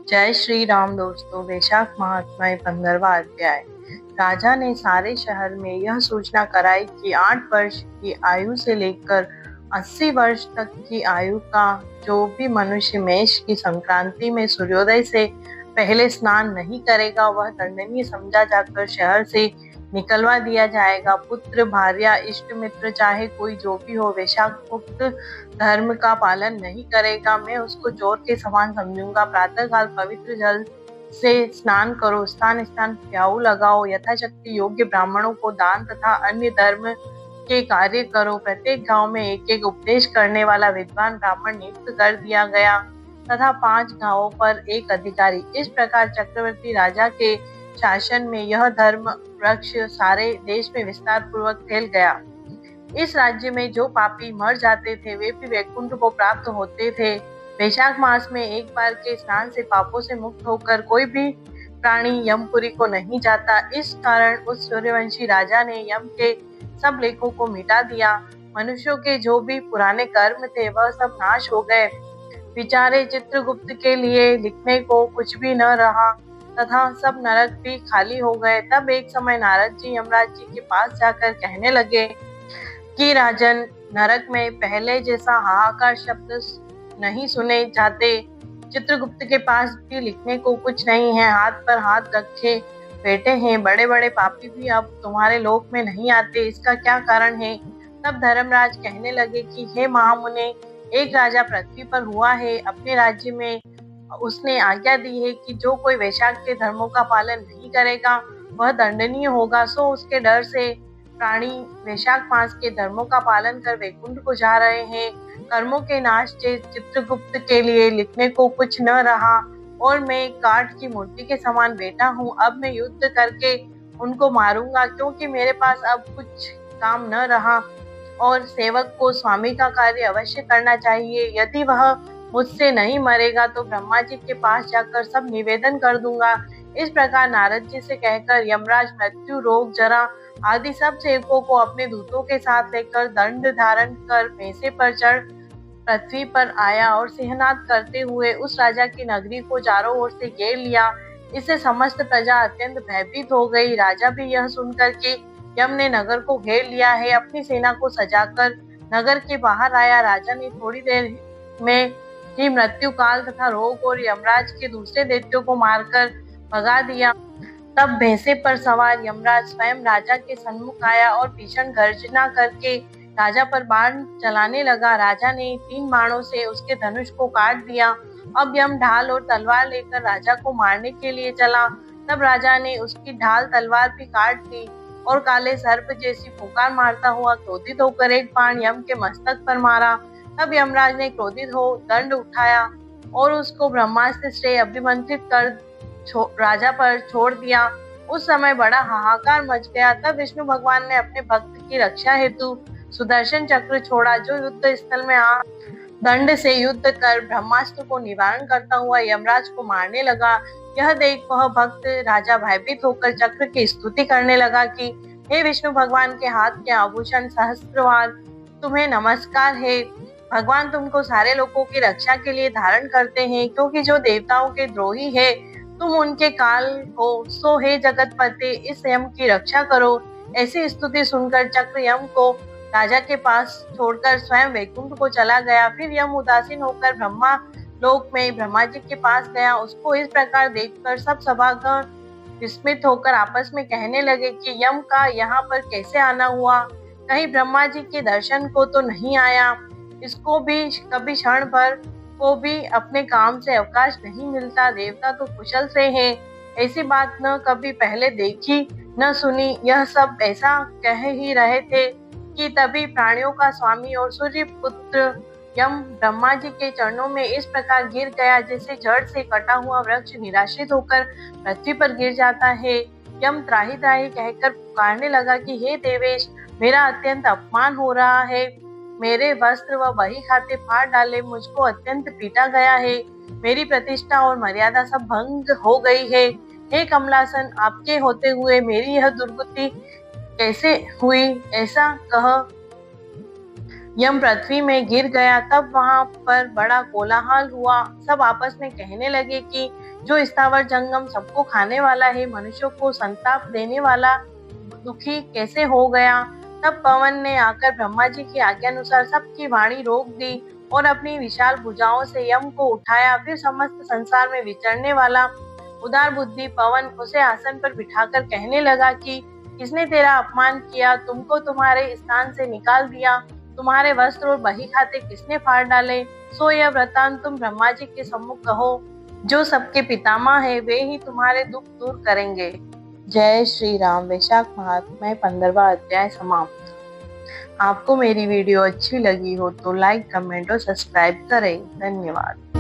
जय श्री राम दोस्तों। वैशाख महात्म्य 15वां अध्याय। राजा ने सारे शहर में यह सूचना कराई कि 8 वर्ष की आयु से लेकर 80 वर्ष तक की आयु का जो भी मनुष्य मेष की संक्रांति में सूर्योदय से पहले स्नान नहीं करेगा वह दंडनीय समझा जाकर शहर से निकलवा दिया जाएगा। पुत्र, भार्या, इष्ट मित्र चाहे कोई जो भी हो, वैशाखोक्त धर्म का पालन नहीं करेगा, मैं उसको चोर के समान समझूंगा। प्रातःकाल पवित्र जल से स्नान करो, स्थान स्थान प्याऊ लगाओ, यथाशक्ति योग्य ब्राह्मणों को दान तथा अन्य धर्म के कार्य करो। प्रत्येक गांव में एक एक उपदेश करने वाला विद्वान ब्राह्मण नियुक्त कर दिया गया तथा 5 गांवों पर एक अधिकारी। इस प्रकार चक्रवर्ती राजा के शासन में यह धर्म वृक्ष सारे देश में विस्तार पूर्वक फैल गया। इस राज्य में जो पापी मर जाते थे वे भी वैकुंठ को प्राप्त होते थे। वैशाख मास में एक बार के स्नान से पापों से मुक्त होकर कोई भी प्राणी यमपुरी को नहीं जाता। इस कारण उस सूर्यवंशी राजा ने यम के सब लेखों को मिटा दिया। मनुष्यों के जो भी पुराने कर्म थे वह सब नाश हो गए। बेचारे चित्रगुप्त के लिए लिखने को कुछ भी न रहा तथा सब नरक भी खाली हो गए। तब एक समय नारद जी यमराज जी के पास जाकर कहने लगे कि राजन, नरक में पहले जैसा हाहाकार शब्द नहीं सुने जाते। चित्रगुप्त के पास भी लिखने को कुछ नहीं है, हाथ पर हाथ रखे बैठे हैं। बड़े बड़े पापी भी अब तुम्हारे लोक में नहीं आते, इसका क्या कारण है? तब धर्मराज कहने लगे कि हे महामुने, एक राजा पृथ्वी पर हुआ है। अपने राज्य में उसने आज्ञा दी है कि जो कोई वैशाख के धर्मों का पालन नहीं करेगा वह दंडनीय होगा। सो उसके डर से प्राणी वैशाख मास के धर्मों का पालन कर वैकुंठ को जा रहे हैं। कर्मों के नाश से चित्रगुप्त के लिए लिखने को कुछ न रहा और मैं काठ की मूर्ति के समान बैठा हूँ। अब मैं युद्ध करके उनको मारूंगा, क्योंकि मेरे पास अब कुछ काम न रहा और सेवक को स्वामी का कार्य अवश्य करना चाहिए। यदि वह मुझसे नहीं मरेगा तो ब्रह्मा जी के पास जाकर सब निवेदन कर दूंगा। इस प्रकार नारद जी से कहकर यमराज मृत्यु, रोग, जरा आदि सब सेवकों को अपने दूतों के साथ लेकर दंड धारण कर भैंसे पर चढ़ पृथ्वी पर आया और सिंहनाद करते हुए उस राजा की नगरी को चारों ओर से घेर लिया। इससे समस्त प्रजा अत्यंत भयभीत हो गई। राजा भी यह सुनकर कि यम ने नगर को घेर लिया है, अपनी सेना को सजाकर नगर के बाहर आया। राजा ने थोड़ी देर में ही मृत्यु काल तथा रोग और यमराज के दूसरे दैत्यों को मारकर भगा दिया। तब भैंसे पर सवार यमराज स्वयं राजा के सन्मुख आया और भीषण गर्जना करके राजा पर बाण चलाने लगा। राजा ने 3 बाणों से उसके धनुष को काट दिया। अब यम ढाल और तलवार लेकर राजा को मारने के लिए चला। तब राजा ने उसकी ढाल तलवार भी काट दी और काले सर्प जैसी फुकार मारता हुआ क्रोधित होकर एक बाण यम के मस्तक पर मारा। तब यमराज ने क्रोधित हो दंड उठाया और उसको ब्रह्मास्त्र से अभिमंत्रित कर राजा पर छोड़ दिया। उस समय बड़ा हाहाकार मच गया। तब विष्णु भगवान ने अपने भक्त की रक्षा हेतु सुदर्शन चक्र छोड़ा, जो युद्ध स्थल में आ दंड से युद्ध कर ब्रह्मास्त्र को निवारण करता हुआ यमराज को मारने लगा। यह देख वह भक्त राजा भयभीत होकर चक्र की स्तुति करने लगा कि हे विष्णु भगवान के हाथ के आभूषण सहस्त्रवार, तुम्हें नमस्कार है। भगवान तुमको सारे लोगों की रक्षा के लिए धारण करते हैं, क्योंकि जो देवताओं के द्रोही है तुम उनके काल हो। सो हे जगतपते, इस यम की रक्षा करो। ऐसी स्तुति सुनकर चक्र यम को राजा के पास छोड़कर स्वयं वैकुंठ को चला गया। फिर यम उदासीन होकर ब्रह्मा लोक में ब्रह्मा जी के पास गया। उसको इस प्रकार देखकर सब सभागण विस्मित होकर आपस में कहने लगे कि यम का यहाँ पर कैसे आना हुआ? कहीं ब्रह्मा जी के दर्शन को तो नहीं आया? इसको भी कभी क्षण भर को भी अपने काम से अवकाश नहीं मिलता। देवता तो कुशल से हैं, ऐसी बात न कभी पहले देखी न सुनी। यह सब ऐसा कह ही रहे थे कि तभी प्राणियों का स्वामी और सूर्य पुत्र यम ब्रह्मा जी के चरणों में इस प्रकार गिर गया जैसे जड़ से कटा हुआ वृक्ष निराश्रित होकर पृथ्वी पर गिर जाता है। यम त्राही त्राही कहकर पुकारने लगा कि हे देवेश, मेरा अत्यंत अपमान हो रहा है। मेरे वस्त्र व बही खाते फाड़ डाले, मुझको अत्यंत पीटा गया है। मेरी प्रतिष्ठा और मर्यादा सब भंग हो गई है। हे कमलासन, आपके होते हुए मेरी यह दुर्गति कैसे हुई? ऐसा कह यम पृथ्वी में गिर गया तब वहां पर बड़ा कोलाहल हुआ। सब आपस में कहने लगे कि जो स्थावर जंगम सबको खाने वाला है, मनुष्यों को संताप देने वाला दुखी कैसे हो गया। तब पवन ने आकर ब्रह्मा जी की आज्ञानुसार सबकी वाणी रोक दी और अपनी विशाल भुजाओं से यम को उठाया। फिर समस्त संसार में विचरने वाला उदार बुद्धि पवन उसे आसन पर बिठाकर कहने लगा कि किसने तेरा अपमान किया, तुमको तुम्हारे स्थान से निकाल दिया, तुम्हारे वस्त्र और बही खाते किसने फाड़ डाले। सो यह वृतांत तुम ब्रह्मा जी के सम्मुख कहो। जो सबके पितामह है वे ही तुम्हारे दुख दूर करेंगे। जय श्री राम। वैशाख महात्म्य 15वां अध्याय समाप्त। आपको मेरी वीडियो अच्छी लगी हो तो लाइक, कमेंट और सब्सक्राइब करें। धन्यवाद।